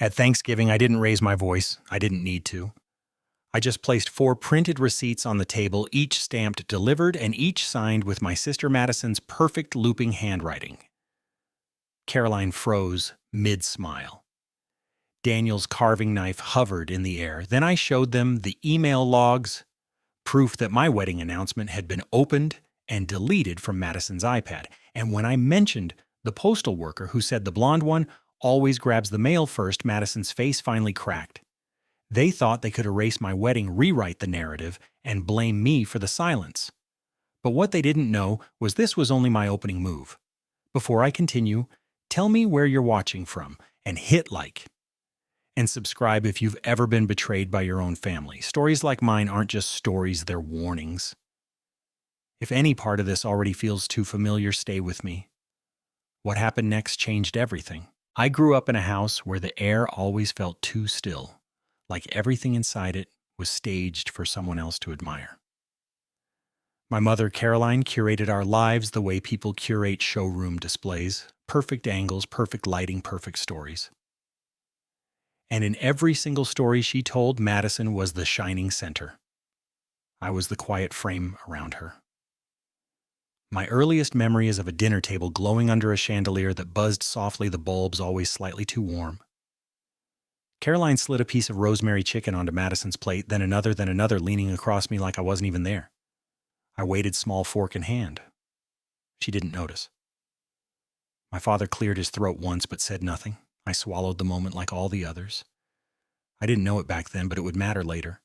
At Thanksgiving, I didn't raise my voice. I didn't need to. I just placed 4 printed receipts on the table, each stamped delivered and each signed with my sister Madison's perfect looping handwriting. Caroline froze mid-smile. Daniel's carving knife hovered in the air. Then I showed them the email logs, proof that my wedding announcement had been opened and deleted from Madison's iPad. And when I mentioned the postal worker who said the blonde one always grabs the mail first, Madison's face finally cracked. They thought they could erase my wedding, rewrite the narrative, and blame me for the silence. But what they didn't know was this was only my opening move. Before I continue, tell me where you're watching from, and hit like. And subscribe if you've ever been betrayed by your own family. Stories like mine aren't just stories, they're warnings. If any part of this already feels too familiar, stay with me. What happened next changed everything. I grew up in a house where the air always felt too still, like everything inside it was staged for someone else to admire. My mother, Caroline, curated our lives the way people curate showroom displays. Perfect angles, perfect lighting, perfect stories. And in every single story she told, Madison was the shining center. I was the quiet frame around her. My earliest memory is of a dinner table glowing under a chandelier that buzzed softly, the bulbs always slightly too warm. Caroline slid a piece of rosemary chicken onto Madison's plate, then another, leaning across me like I wasn't even there. I waited, small fork in hand. She didn't notice. My father cleared his throat once but said nothing. I swallowed the moment like all the others. I didn't know it back then, but it would matter later.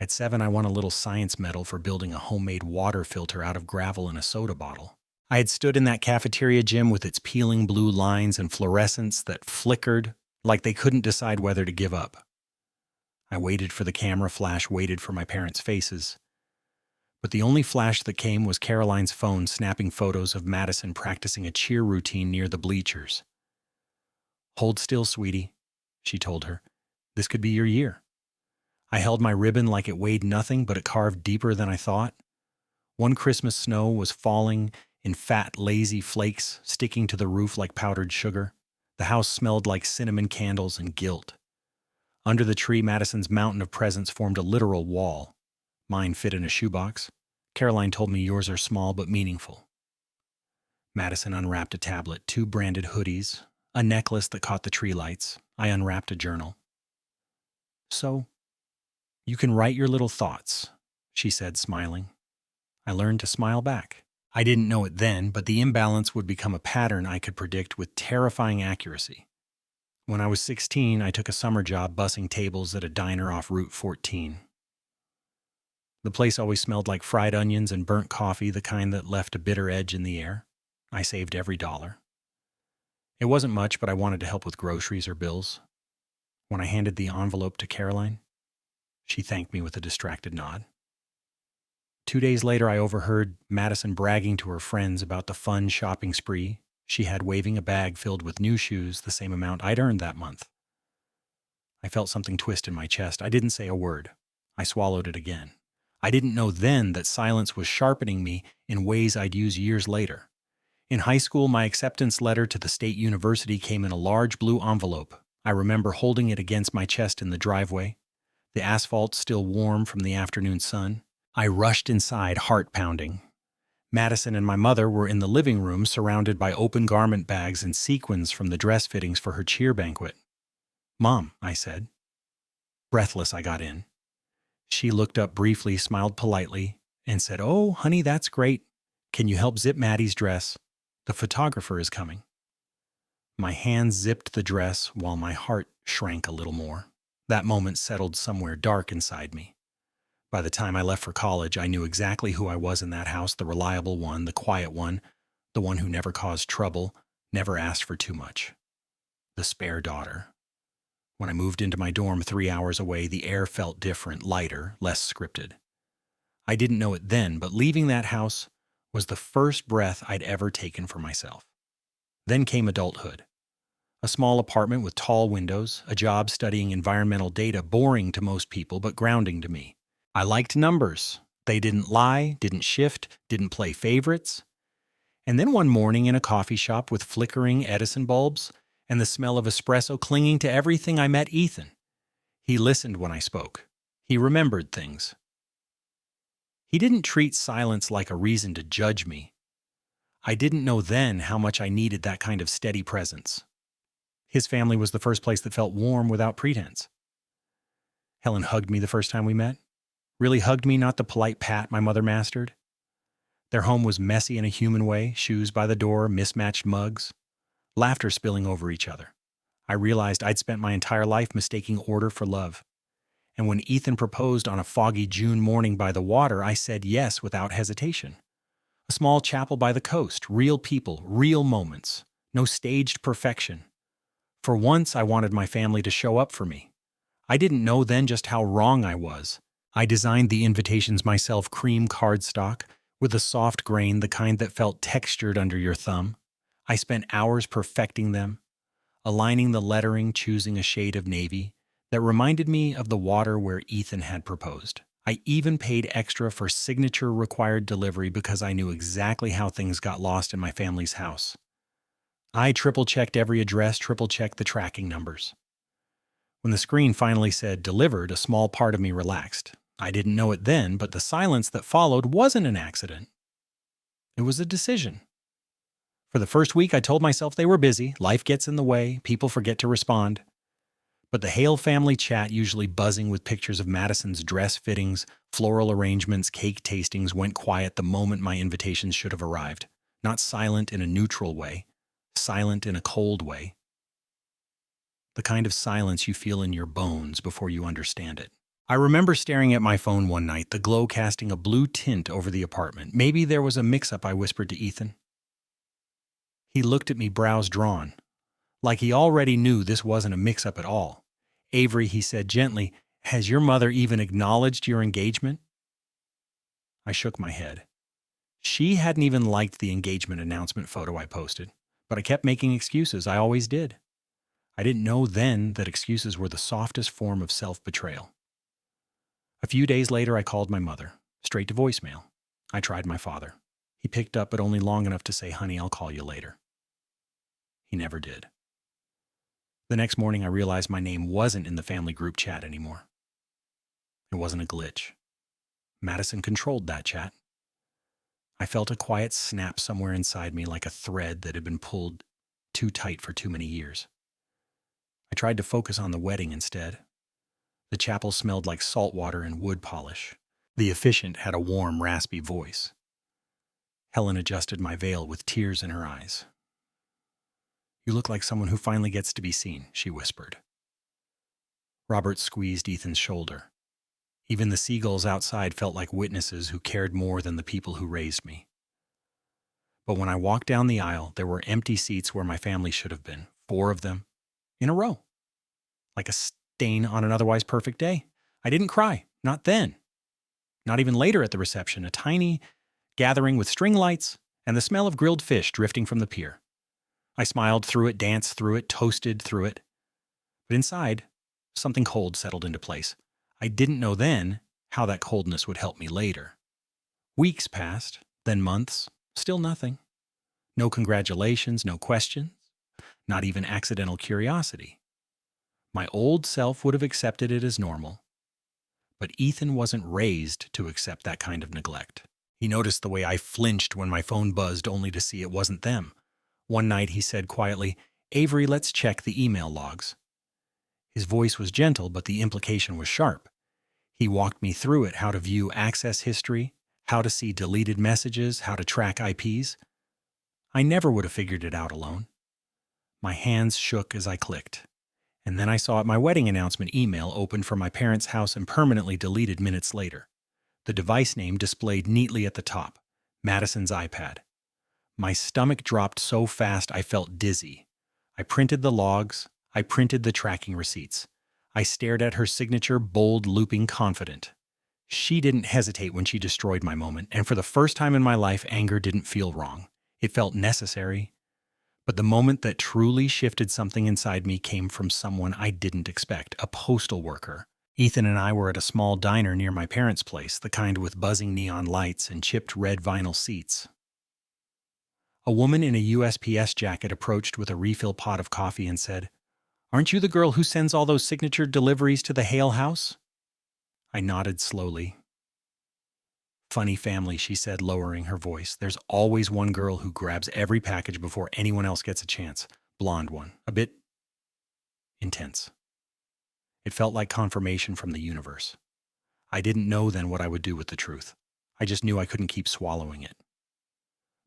At 7, I won a little science medal for building a homemade water filter out of gravel in a soda bottle. I had stood in that cafeteria gym with its peeling blue lines and fluorescents that flickered like they couldn't decide whether to give up. I waited for the camera flash, waited for my parents' faces. But the only flash that came was Caroline's phone snapping photos of Madison practicing a cheer routine near the bleachers. "Hold still, sweetie," she told her. "This could be your year." I held my ribbon like it weighed nothing, but it carved deeper than I thought. One Christmas snow was falling in fat, lazy flakes, sticking to the roof like powdered sugar. The house smelled like cinnamon candles and guilt. Under the tree, Madison's mountain of presents formed a literal wall. Mine fit in a shoebox. Caroline told me yours are small but meaningful. Madison unwrapped a tablet, 2 branded hoodies, a necklace that caught the tree lights. I unwrapped a journal. "So, you can write your little thoughts," she said, smiling. I learned to smile back. I didn't know it then, but the imbalance would become a pattern I could predict with terrifying accuracy. When I was 16, I took a summer job bussing tables at a diner off Route 14. The place always smelled like fried onions and burnt coffee, the kind that left a bitter edge in the air. I saved every dollar. It wasn't much, but I wanted to help with groceries or bills. When I handed the envelope to Caroline, she thanked me with a distracted nod. 2 days later, I overheard Madison bragging to her friends about the fun shopping spree she had, waving a bag filled with new shoes, the same amount I'd earned that month. I felt something twist in my chest. I didn't say a word. I swallowed it again. I didn't know then that silence was sharpening me in ways I'd use years later. In high school, my acceptance letter to the state university came in a large blue envelope. I remember holding it against my chest in the driveway, the asphalt still warm from the afternoon sun. I rushed inside, heart pounding. Madison and my mother were in the living room, surrounded by open garment bags and sequins from the dress fittings for her cheer banquet. "Mom," I said. Breathless, I got in. She looked up briefly, smiled politely, and said, "Oh, honey, that's great. Can you help zip Maddie's dress? The photographer is coming." My hands zipped the dress while my heart shrank a little more. That moment settled somewhere dark inside me. By the time I left for college, I knew exactly who I was in that house, the reliable one, the quiet one, the one who never caused trouble, never asked for too much. The spare daughter. When I moved into my dorm 3 hours away, the air felt different, lighter, less scripted. I didn't know it then, but leaving that house was the first breath I'd ever taken for myself. Then came adulthood. A small apartment with tall windows, a job studying environmental data, boring to most people, but grounding to me. I liked numbers. They didn't lie, didn't shift, didn't play favorites. And then one morning in a coffee shop with flickering Edison bulbs and the smell of espresso clinging to everything I met Ethan. He listened when I spoke. He remembered things. He didn't treat silence like a reason to judge me. I didn't know then how much I needed that kind of steady presence. His family was the first place that felt warm without pretense. Helen hugged me the first time we met. Really hugged me, not the polite pat my mother mastered. Their home was messy in a human way, shoes by the door, mismatched mugs, laughter spilling over each other. I realized I'd spent my entire life mistaking order for love. And when Ethan proposed on a foggy June morning by the water, I said yes without hesitation. A small chapel by the coast, real people, real moments, no staged perfection. For once, I wanted my family to show up for me. I didn't know then just how wrong I was. I designed the invitations myself, cream cardstock, with a soft grain, the kind that felt textured under your thumb. I spent hours perfecting them, aligning the lettering, choosing a shade of navy that reminded me of the water where Ethan had proposed. I even paid extra for signature-required delivery because I knew exactly how things got lost in my family's house. I triple-checked every address, triple-checked the tracking numbers. When the screen finally said delivered, a small part of me relaxed. I didn't know it then, but the silence that followed wasn't an accident. It was a decision. For the first week, I told myself they were busy, life gets in the way, people forget to respond. But the Hale family chat, usually buzzing with pictures of Madison's dress fittings, floral arrangements, cake tastings, went quiet the moment my invitations should have arrived. Not silent in a neutral way, silent in a cold way. The kind of silence you feel in your bones before you understand it. I remember staring at my phone one night, the glow casting a blue tint over the apartment. Maybe there was a mix-up, I whispered to Ethan. He looked at me, brows drawn, like he already knew this wasn't a mix-up at all. Avery, he said gently, has your mother even acknowledged your engagement? I shook my head. She hadn't even liked the engagement announcement photo I posted, but I kept making excuses. I always did. I didn't know then that excuses were the softest form of self-betrayal. A few days later, I called my mother, straight to voicemail. I tried my father. He picked up, but only long enough to say, "Honey, I'll call you later." He never did. The next morning, I realized my name wasn't in the family group chat anymore. It wasn't a glitch. Madison controlled that chat. I felt a quiet snap somewhere inside me, like a thread that had been pulled too tight for too many years. I tried to focus on the wedding instead. The chapel smelled like salt water and wood polish. The officiant had a warm, raspy voice. Helen adjusted my veil with tears in her eyes. "You look like someone who finally gets to be seen," she whispered. Robert squeezed Ethan's shoulder. Even the seagulls outside felt like witnesses who cared more than the people who raised me. But when I walked down the aisle, there were empty seats where my family should have been, 4 of them, in a row, like a stain on an otherwise perfect day. I didn't cry, not then. Not even later at the reception, a tiny gathering with string lights and the smell of grilled fish drifting from the pier. I smiled through it, danced through it, toasted through it. But inside, something cold settled into place. I didn't know then how that coldness would help me later. Weeks passed, then months, still nothing. No congratulations, no questions, not even accidental curiosity. My old self would have accepted it as normal. But Ethan wasn't raised to accept that kind of neglect. He noticed the way I flinched when my phone buzzed only to see it wasn't them. One night he said quietly, "Avery, let's check the email logs." His voice was gentle, but the implication was sharp. He walked me through it, how to view access history, how to see deleted messages, how to track IPs. I never would have figured it out alone. My hands shook as I clicked. And then I saw my wedding announcement email opened from my parents' house and permanently deleted minutes later. The device name displayed neatly at the top, Madison's iPad. My stomach dropped so fast I felt dizzy. I printed the logs. I printed the tracking receipts. I stared at her signature, bold, looping, confident. She didn't hesitate when she destroyed my moment, and for the first time in my life, anger didn't feel wrong. It felt necessary. But the moment that truly shifted something inside me came from someone I didn't expect, a postal worker. Ethan and I were at a small diner near my parents' place, the kind with buzzing neon lights and chipped red vinyl seats. A woman in a USPS jacket approached with a refill pot of coffee and said, "Aren't you the girl who sends all those signature deliveries to the Hale house?" I nodded slowly. "Funny family," she said, lowering her voice. "There's always one girl who grabs every package before anyone else gets a chance. Blonde one. A bit intense." It felt like confirmation from the universe. I didn't know then what I would do with the truth. I just knew I couldn't keep swallowing it.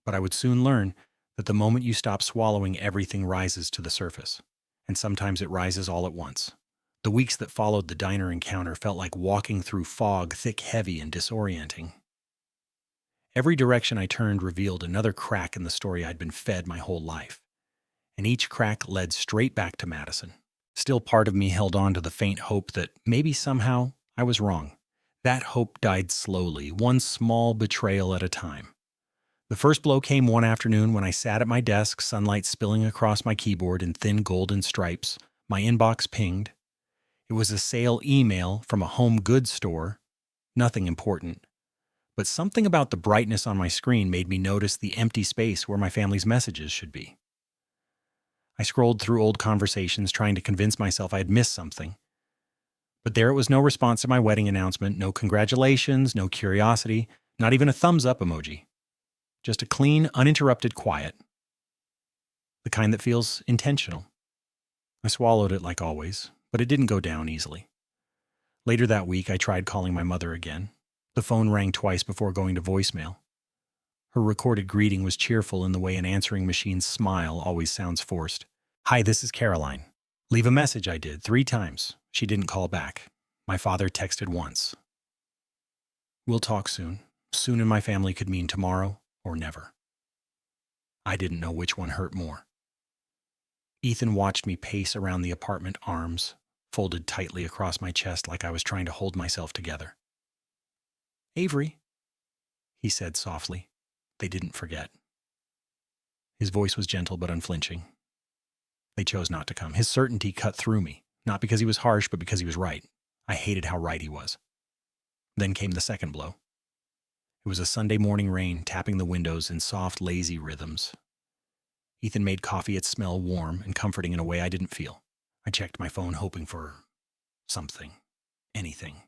But I would soon learn that the moment you stop swallowing, everything rises to the surface. And sometimes it rises all at once. The weeks that followed the diner encounter felt like walking through fog, thick, heavy, and disorienting. Every direction I turned revealed another crack in the story I'd been fed my whole life. And each crack led straight back to Madison. Still, part of me held on to the faint hope that maybe somehow I was wrong. That hope died slowly, one small betrayal at a time. The first blow came one afternoon when I sat at my desk, sunlight spilling across my keyboard in thin golden stripes. My inbox pinged. It was a sale email from a home goods store. Nothing important. But something about the brightness on my screen made me notice the empty space where my family's messages should be. I scrolled through old conversations, trying to convince myself I had missed something. But there it was, no response to my wedding announcement, no congratulations, no curiosity, not even a thumbs up emoji. Just a clean, uninterrupted quiet. The kind that feels intentional. I swallowed it like always, but it didn't go down easily. Later that week, I tried calling my mother again. The phone rang twice before going to voicemail. Her recorded greeting was cheerful in the way an answering machine's smile always sounds forced. "Hi, this is Caroline." "Leave a message," I did 3 times. She didn't call back. My father texted once. "We'll talk soon." Soon in my family could mean tomorrow or never. I didn't know which one hurt more. Ethan watched me pace around the apartment, arms folded tightly across my chest like I was trying to hold myself together. "Avery," he said softly. They didn't forget. His voice was gentle but unflinching. They chose not to come. His certainty cut through me, not because he was harsh, but because he was right. I hated how right he was. Then came the second blow. It was a Sunday morning rain tapping the windows in soft, lazy rhythms. Ethan made coffee. It smelled warm and comforting in a way I didn't feel. I checked my phone, hoping for something, anything.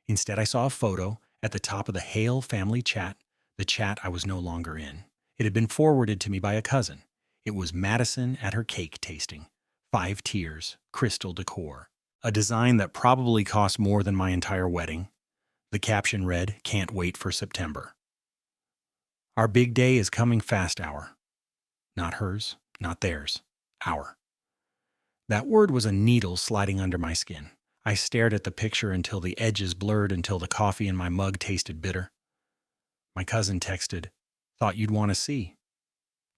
Instead, I saw a photo at the top of the Hale family chat, the chat I was no longer in. It had been forwarded to me by a cousin. It was Madison at her cake tasting. 5 tiers, crystal decor. A design that probably cost more than my entire wedding. The caption read, "Can't wait for September." Our big day is coming fast, our. Not hers, not theirs, our. That word was a needle sliding under my skin. I stared at the picture until the edges blurred, until the coffee in my mug tasted bitter. My cousin texted, "Thought you'd want to see.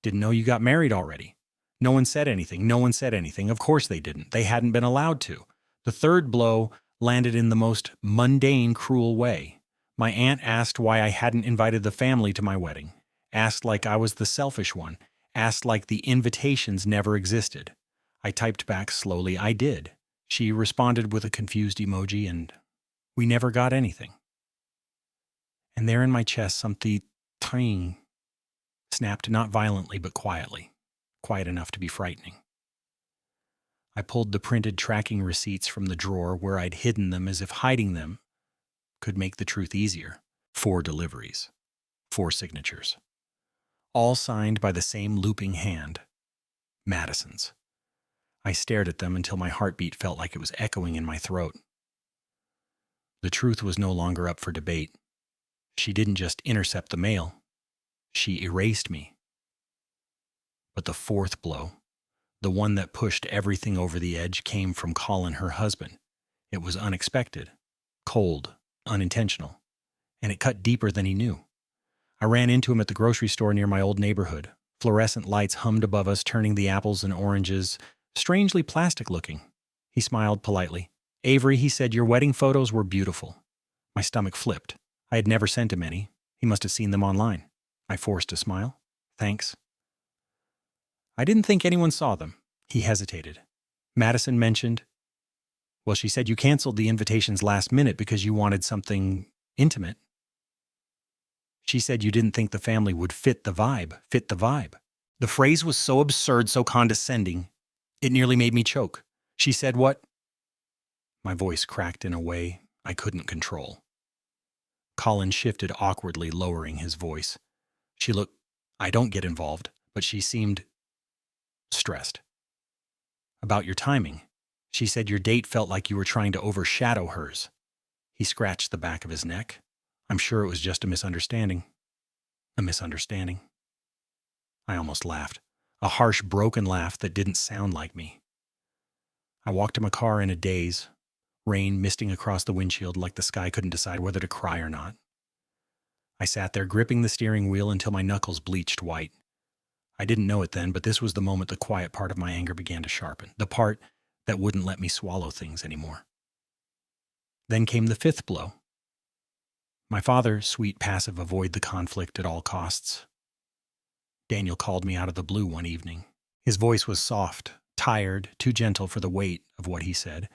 Didn't know you got married already." No one said anything. No one said anything. Of course they didn't. They hadn't been allowed to. The third blow landed in the most mundane, cruel way. My aunt asked why I hadn't invited the family to my wedding. Asked like I was the selfish one. Asked like the invitations never existed. I typed back slowly, "I did." She responded with a confused emoji, and we never got anything. And there in my chest, something tang snapped, not violently but quietly, quiet enough to be frightening. I pulled the printed tracking receipts from the drawer where I'd hidden them, as if hiding them could make the truth easier. 4 deliveries, 4 signatures, all signed by the same looping hand, Madison's. I stared at them until my heartbeat felt like it was echoing in my throat. The truth was no longer up for debate. She didn't just intercept the mail. She erased me. But the 4th blow, the one that pushed everything over the edge, came from Colin, her husband. It was unexpected, cold, unintentional, and it cut deeper than he knew. I ran into him at the grocery store near my old neighborhood. Fluorescent lights hummed above us, turning the apples and oranges strangely plastic-looking. He smiled politely. "Avery," he said, "your wedding photos were beautiful." My stomach flipped. I had never sent him any. He must have seen them online. I forced a smile. "Thanks." "I didn't think anyone saw them." He hesitated. "Madison mentioned, well, she said you canceled the invitations last minute because you wanted something intimate. She said you didn't think the family would fit the vibe. The phrase was so absurd, so condescending, it nearly made me choke. She said what? My voice cracked in a way I couldn't control. Colin shifted awkwardly, lowering his voice. She looked, I don't get involved, but she seemed stressed. About your timing. She said your date felt like you were trying to overshadow hers. He scratched the back of his neck. I'm sure it was just a misunderstanding. A misunderstanding. I almost laughed. A harsh, broken laugh that didn't sound like me. I walked to my car in a daze, rain misting across the windshield like the sky couldn't decide whether to cry or not. I sat there gripping the steering wheel until my knuckles bleached white. I didn't know it then, but this was the moment the quiet part of my anger began to sharpen, the part that wouldn't let me swallow things anymore. Then came the fifth blow. My father, sweet passive, avoid the conflict at all costs. Daniel called me out of the blue one evening. His voice was soft, tired, too gentle for the weight of what he said.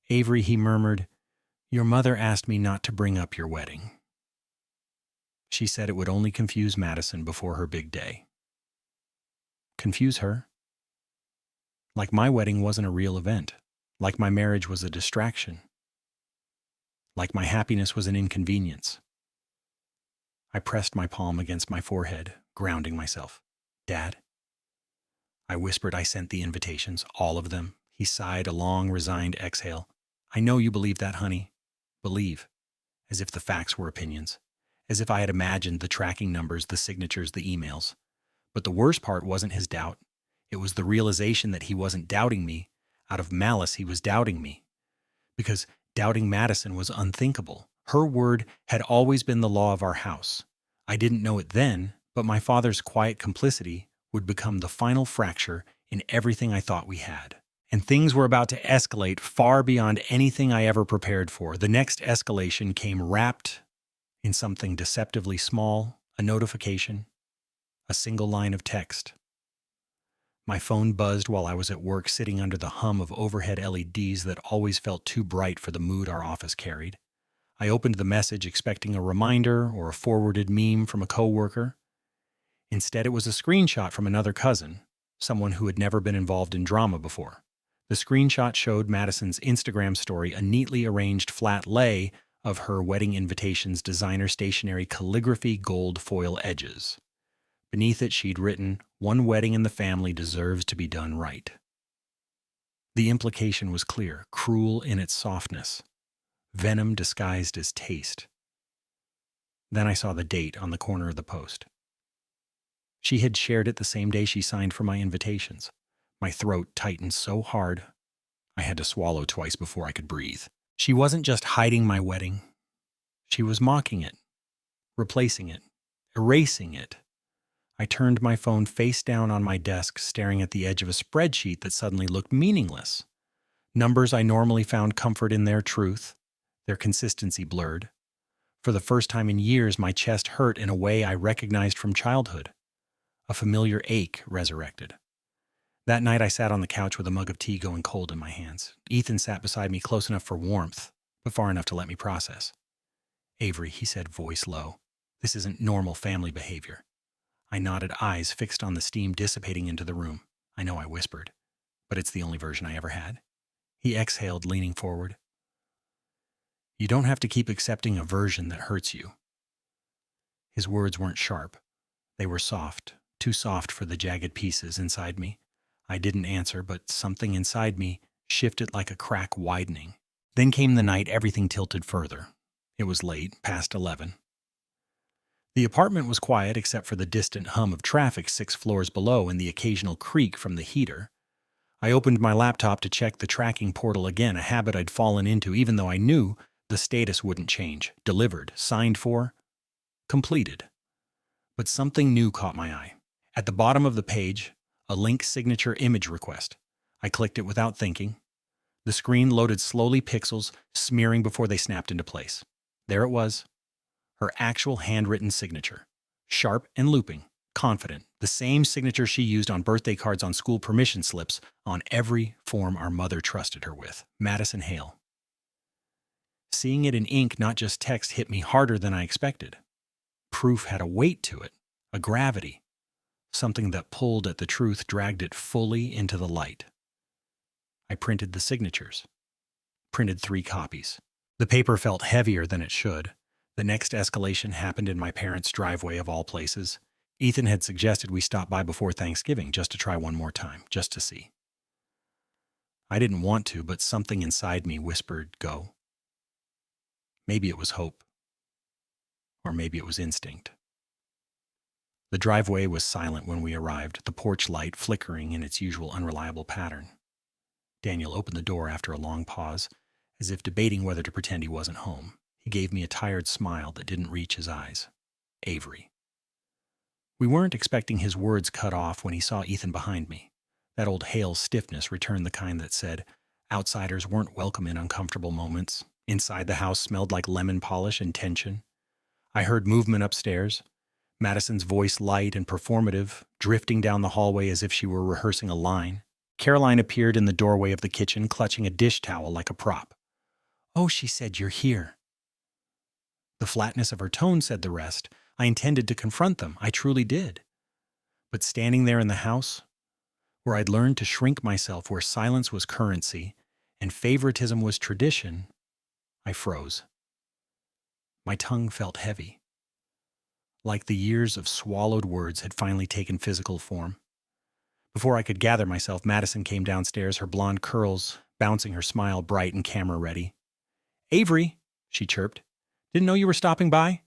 Avery, he murmured, your mother asked me not to bring up your wedding. She said it would only confuse Madison before her big day. Confuse her? Like my wedding wasn't a real event. Like my marriage was a distraction. Like my happiness was an inconvenience. I pressed my palm against my forehead, grounding myself. Dad? I whispered I sent the invitations, all of them. He sighed a long, resigned exhale. I know you believe that, honey. Believe. As if the facts were opinions. As if I had imagined the tracking numbers, the signatures, the emails. But the worst part wasn't his doubt. It was the realization that he wasn't doubting me. Out of malice, he was doubting me. Because doubting Madison was unthinkable. Her word had always been the law of our house. I didn't know it then, but my father's quiet complicity would become the final fracture in everything I thought we had. And things were about to escalate far beyond anything I ever prepared for. The next escalation came wrapped in something deceptively small, a notification, a single line of text. My phone buzzed while I was at work, sitting under the hum of overhead LEDs that always felt too bright for the mood our office carried. I opened the message expecting a reminder or a forwarded meme from a coworker. Instead, it was a screenshot from another cousin, someone who had never been involved in drama before. The screenshot showed Madison's Instagram story, a neatly arranged flat lay of her wedding invitation's designer stationery calligraphy gold foil edges. Beneath it, she'd written, "One wedding in the family deserves to be done right." The implication was clear, cruel in its softness, venom disguised as taste. Then I saw the date on the corner of the post. She had shared it the same day she signed for my invitations. My throat tightened so hard, I had to swallow twice before I could breathe. She wasn't just hiding my wedding. She was mocking it, replacing it, erasing it. I turned my phone face down on my desk, staring at the edge of a spreadsheet that suddenly looked meaningless. Numbers I normally found comfort in their truth, their consistency blurred. For the first time in years, my chest hurt in a way I recognized from childhood. A familiar ache resurrected. That night I sat on the couch with a mug of tea going cold in my hands. Ethan sat beside me, close enough for warmth, but far enough to let me process. Avery, he said, voice low. This isn't normal family behavior. I nodded, eyes fixed on the steam dissipating into the room. I know I whispered, but it's the only version I ever had. He exhaled, leaning forward. You don't have to keep accepting a version that hurts you. His words weren't sharp. They were soft, too soft for the jagged pieces inside me. I didn't answer, but something inside me shifted like a crack widening. Then came the night everything tilted further. It was late, past 11. The apartment was quiet except for the distant hum of traffic 6 floors below and the occasional creak from the heater. I opened my laptop to check the tracking portal again, a habit I'd fallen into even though I knew the status wouldn't change. Delivered, signed for, completed. But something new caught my eye. At the bottom of the page, a link signature image request. I clicked it without thinking. The screen loaded slowly, pixels smearing before they snapped into place. There it was. Her actual handwritten signature. Sharp and looping, confident. The same signature she used on birthday cards, on school permission slips, on every form our mother trusted her with. Madison Hale. Seeing it in ink, not just text, hit me harder than I expected. Proof had a weight to it, a gravity. Something that pulled at the truth dragged it fully into the light. I printed the signatures. Printed 3 copies. The paper felt heavier than it should. The next escalation happened in my parents' driveway of all places. Ethan had suggested we stop by before Thanksgiving just to try one more time, just to see. I didn't want to, but something inside me whispered, go. Maybe it was hope. Or maybe it was instinct. The driveway was silent when we arrived, the porch light flickering in its usual unreliable pattern. Daniel opened the door after a long pause, as if debating whether to pretend he wasn't home. He gave me a tired smile that didn't reach his eyes. Avery. We weren't expecting his words cut off when he saw Ethan behind me. That old Hale stiffness returned, the kind that said outsiders weren't welcome in uncomfortable moments. Inside the house smelled like lemon polish and tension. I heard movement upstairs. Madison's voice light and performative, drifting down the hallway as if she were rehearsing a line. Caroline appeared in the doorway of the kitchen, clutching a dish towel like a prop. "Oh," she said, "you're here." The flatness of her tone said the rest. I intended to confront them. I truly did. But standing there in the house, where I'd learned to shrink myself, where silence was currency and favoritism was tradition, I froze. My tongue felt heavy, like the years of swallowed words had finally taken physical form. Before I could gather myself, Madison came downstairs, her blonde curls bouncing, her smile bright and camera-ready. "Avery," she chirped. "Didn't know you were stopping by?"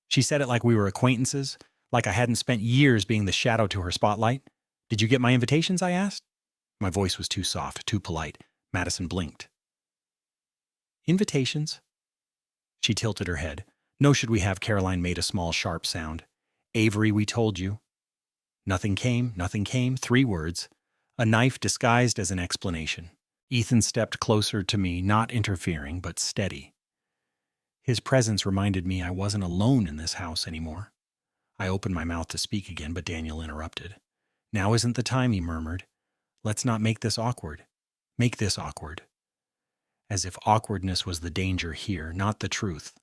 She said it like we were acquaintances, like I hadn't spent years being the shadow to her spotlight. "Did you get my invitations?" I asked. My voice was too soft, too polite. Madison blinked. "Invitations?" She tilted her head. "No, should we have?" Caroline made a small, sharp sound. "Avery, we told you." Nothing came, nothing came. 3 words. A knife disguised as an explanation. Ethan stepped closer to me, not interfering, but steady. His presence reminded me I wasn't alone in this house anymore. I opened my mouth to speak again, but Daniel interrupted. "Now isn't the time," he murmured. "Let's not make this awkward. Make this awkward." As if awkwardness was the danger here, not the truth.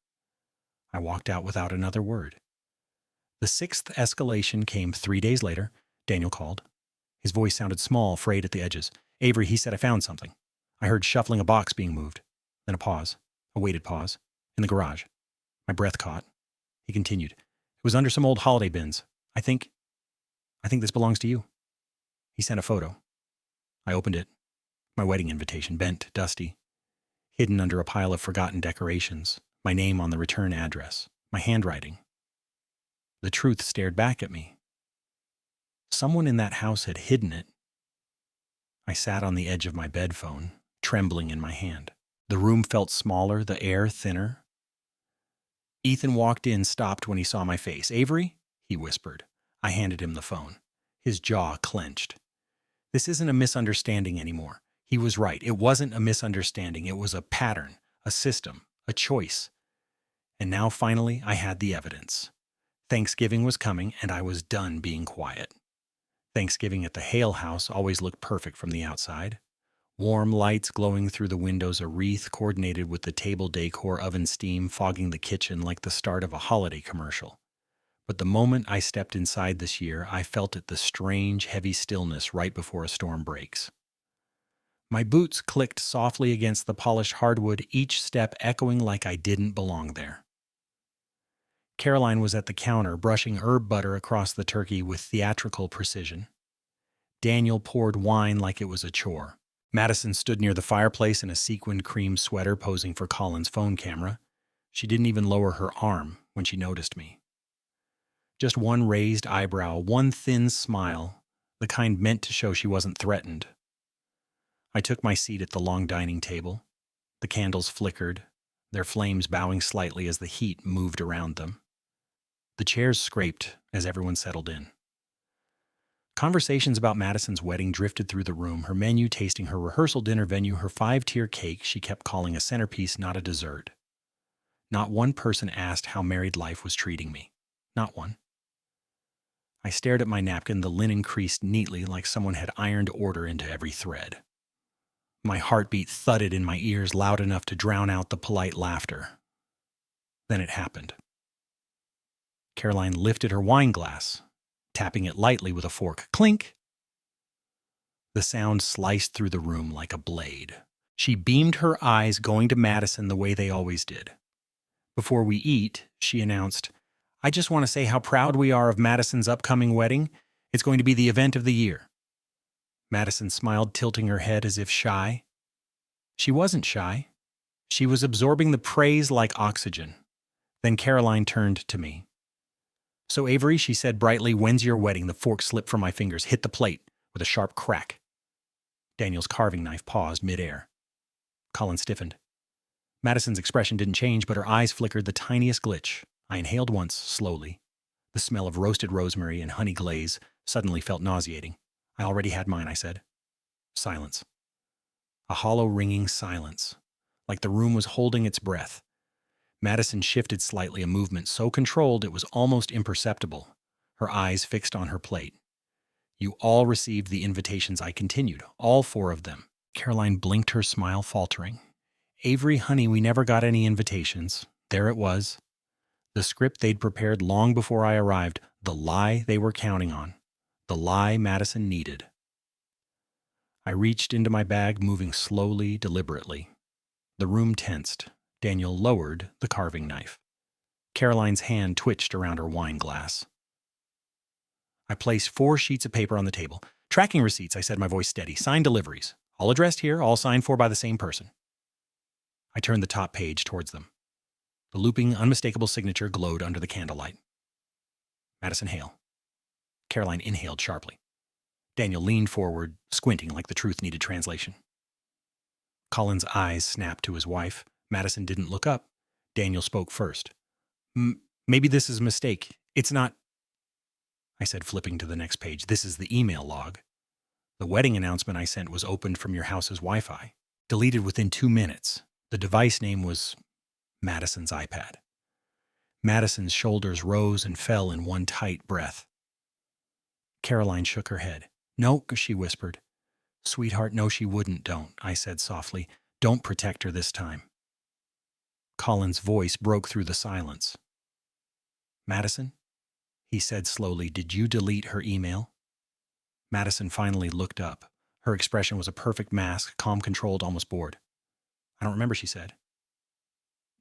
I walked out without another word. The 6th escalation came 3 days later. Daniel called. His voice sounded small, frayed at the edges. "Avery," he said, "I found something." I heard shuffling, a box being moved. Then a pause. A weighted pause. In the garage. My breath caught. He continued. "It was under some old holiday bins. I think this belongs to you." He sent a photo. I opened it. My wedding invitation, bent, dusty. Hidden under a pile of forgotten decorations. My name on the return address. My handwriting. The truth stared back at me. Someone in that house had hidden it. I sat on the edge of my bed phone, trembling in my hand. The room felt smaller, the air thinner. Ethan walked in, stopped when he saw my face. "Avery?" he whispered. I handed him the phone. His jaw clenched. This isn't a misunderstanding anymore. He was right. It wasn't a misunderstanding. It was a pattern, a system, a choice. And now finally I had the evidence. Thanksgiving was coming, and I was done being quiet. Thanksgiving at the Hale house always looked perfect from the outside. Warm lights glowing through the windows, a wreath coordinated with the table decor, oven steam fogging the kitchen like the start of a holiday commercial. But the moment I stepped inside this year, I felt it, the strange, heavy stillness right before a storm breaks. My boots clicked softly against the polished hardwood, each step echoing like I didn't belong there. Caroline was at the counter, brushing herb butter across the turkey with theatrical precision. Daniel poured wine like it was a chore. Madison stood near the fireplace in a sequined cream sweater, posing for Colin's phone camera. She didn't even lower her arm when she noticed me. Just one raised eyebrow, one thin smile, the kind meant to show she wasn't threatened. I took my seat at the long dining table. The candles flickered, their flames bowing slightly as the heat moved around them. The chairs scraped as everyone settled in. Conversations about Madison's wedding drifted through the room, her menu tasting her rehearsal dinner venue, her 5-tier cake she kept calling a centerpiece, not a dessert. Not one person asked how married life was treating me. Not one. I stared at my napkin, the linen creased neatly like someone had ironed order into every thread. My heartbeat thudded in my ears loud enough to drown out the polite laughter. Then it happened. Caroline lifted her wine glass. tapping it lightly with a fork. Clink! The sound sliced through the room like a blade. She beamed her eyes, going to Madison the way they always did. Before we eat, she announced, I just want to say how proud we are of Madison's upcoming wedding. It's going to be the event of the year. Madison smiled, tilting her head as if shy. She wasn't shy. She was absorbing the praise like oxygen. Then Caroline turned to me. So Avery, she said brightly, when's your wedding? The fork slipped from my fingers, hit the plate with a sharp crack. Daniel's carving knife paused midair. Colin stiffened. Madison's expression didn't change, but her eyes flickered the tiniest glitch. I inhaled once, slowly. The smell of roasted rosemary and honey glaze suddenly felt nauseating. I already had mine, I said. Silence. A hollow, ringing silence, like the room was holding its breath. Madison shifted slightly, a movement so controlled it was almost imperceptible, her eyes fixed on her plate. You all received the invitations, I continued, all 4 of them. Caroline blinked, her smile faltering. Avery, honey, we never got any invitations. There it was. The script they'd prepared long before I arrived, the lie they were counting on, the lie Madison needed. I reached into my bag, moving slowly, deliberately. The room tensed. Daniel lowered the carving knife. Caroline's hand twitched around her wine glass. I placed 4 sheets of paper on the table. Tracking receipts, I said, my voice steady. Signed deliveries. All addressed here, all signed for by the same person. I turned the top page towards them. The looping, unmistakable signature glowed under the candlelight. Madison Hale. Caroline inhaled sharply. Daniel leaned forward, squinting like the truth needed translation. Colin's eyes snapped to his wife. Madison didn't look up. Daniel spoke first. Maybe this is a mistake. It's not, I said, flipping to the next page. This is the email log. The wedding announcement I sent was opened from your house's Wi-Fi. Deleted within 2 minutes. The device name was Madison's iPad. Madison's shoulders rose and fell in one tight breath. Caroline shook her head. No, she whispered. Sweetheart, no, she wouldn't, don't, I said softly. Don't protect her this time. Colin's voice broke through the silence. Madison, he said slowly, did you delete her email? Madison finally looked up. Her expression was a perfect mask, calm, controlled, almost bored. I don't remember, she said.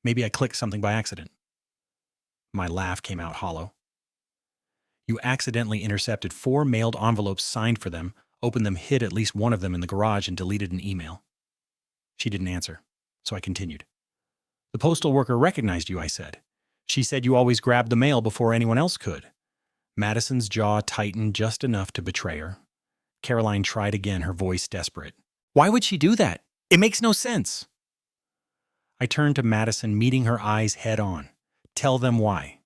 Maybe I clicked something by accident. My laugh came out hollow. You accidentally intercepted 4 mailed envelopes signed for them, opened them, hid at least one of them in the garage, and deleted an email. She didn't answer, so I continued. The postal worker recognized you, I said. She said you always grabbed the mail before anyone else could. Madison's jaw tightened just enough to betray her. Caroline tried again, her voice desperate. Why would she do that? It makes no sense. I turned to Madison, meeting her eyes head on. Tell them why.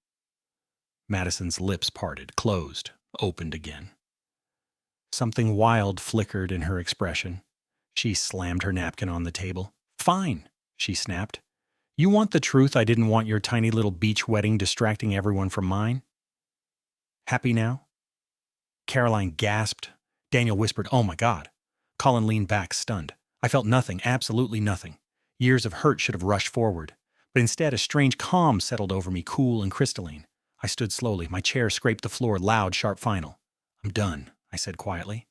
Madison's lips parted, closed, opened again. Something wild flickered in her expression. She slammed her napkin on the table. Fine, she snapped. You want the truth? I didn't want your tiny little beach wedding distracting everyone from mine. Happy now? Caroline gasped. Daniel whispered, oh my God. Colin leaned back, stunned. I felt nothing, absolutely nothing. Years of hurt should have rushed forward. But instead, a strange calm settled over me, cool and crystalline. I stood slowly. My chair scraped the floor, loud, sharp, final. I'm done, I said quietly.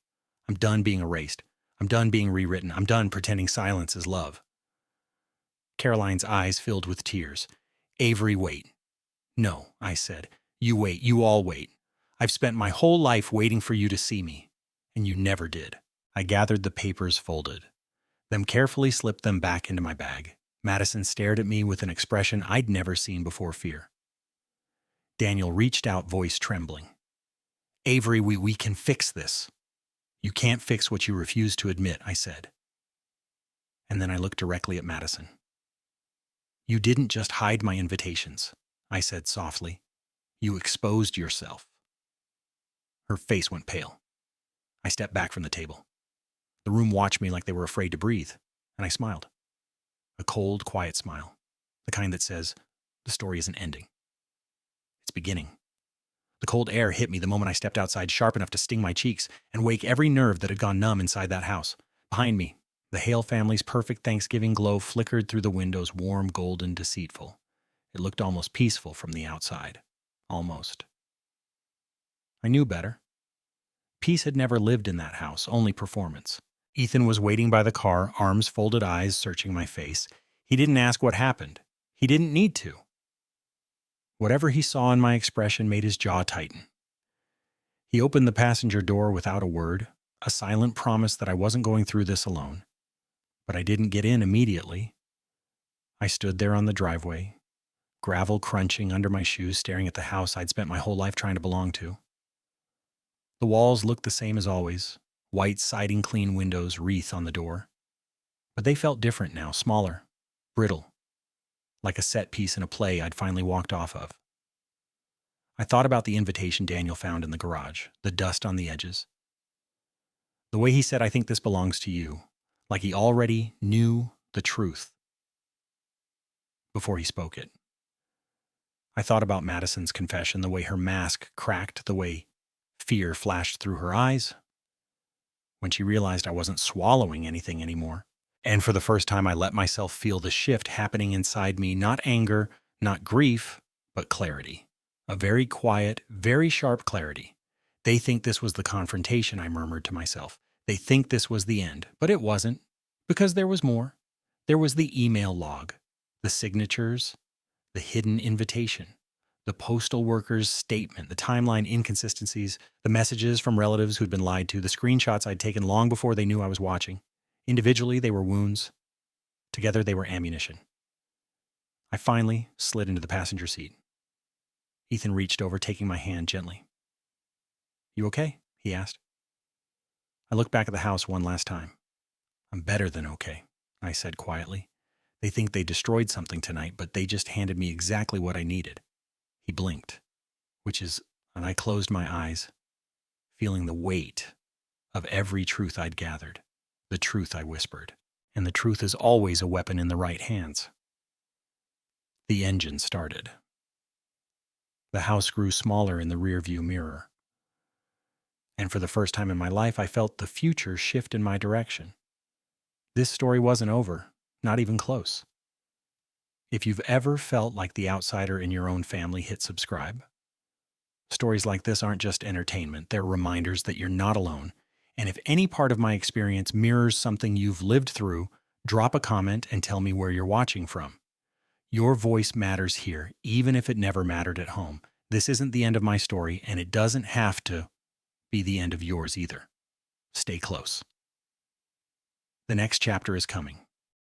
I'm done being erased. I'm done being rewritten. I'm done pretending silence is love. Caroline's eyes filled with tears. Avery, wait. No, I said. You wait. You all wait. I've spent my whole life waiting for you to see me, and you never did. I gathered the papers folded, then carefully slipped them back into my bag. Madison stared at me with an expression I'd never seen before, fear. Daniel reached out, voice trembling. Avery, we can fix this. You can't fix what you refuse to admit, I said. And then I looked directly at Madison. You didn't just hide my invitations, I said softly. You exposed yourself. Her face went pale. I stepped back from the table. The room watched me like they were afraid to breathe, and I smiled. A cold, quiet smile, the kind that says, the story isn't ending. It's beginning. The cold air hit me the moment I stepped outside, sharp enough to sting my cheeks and wake every nerve that had gone numb inside that house. Behind me, the Hale family's perfect Thanksgiving glow flickered through the windows, warm, golden, deceitful. It looked almost peaceful from the outside. Almost. I knew better. Peace had never lived in that house, only performance. Ethan was waiting by the car, arms folded, eyes searching my face. He didn't ask what happened. He didn't need to. Whatever he saw in my expression made his jaw tighten. He opened the passenger door without a word, a silent promise that I wasn't going through this alone. But I didn't get in immediately. I stood there on the driveway, gravel crunching under my shoes, staring at the house I'd spent my whole life trying to belong to. The walls looked the same as always, white siding, clean windows, wreath on the door. But they felt different now, smaller, brittle, like a set piece in a play I'd finally walked off of. I thought about the invitation Daniel found in the garage, the dust on the edges. The way he said, "I think this belongs to you," like he already knew the truth before he spoke it. I thought about Madison's confession, the way her mask cracked, the way fear flashed through her eyes when she realized I wasn't swallowing anything anymore. And for the first time, I let myself feel the shift happening inside me, not anger, not grief, but clarity. A very quiet, very sharp clarity. They think this was the confrontation, I murmured to myself. They think this was the end, but it wasn't, because there was more. There was the email log, the signatures, the hidden invitation, the postal worker's statement, the timeline inconsistencies, the messages from relatives who'd been lied to, the screenshots I'd taken long before they knew I was watching. Individually, they were wounds. Together, they were ammunition. I finally slid into the passenger seat. Ethan reached over, taking my hand gently. "You okay?" he asked. I looked back at the house one last time. "I'm better than okay," I said quietly. "They think they destroyed something tonight, but they just handed me exactly what I needed." He blinked, and I closed my eyes, feeling the weight of every truth I'd gathered, the truth I whispered. And the truth is always a weapon in the right hands. The engine started. The house grew smaller in the rearview mirror. And for the first time in my life, I felt the future shift in my direction. This story wasn't over, not even close. If you've ever felt like the outsider in your own family, hit subscribe. Stories like this aren't just entertainment, they're reminders that you're not alone. And if any part of my experience mirrors something you've lived through, drop a comment and tell me where you're watching from. Your voice matters here, even if it never mattered at home. This isn't the end of my story, and it doesn't have to be the end of yours either. Stay close. The next chapter is coming.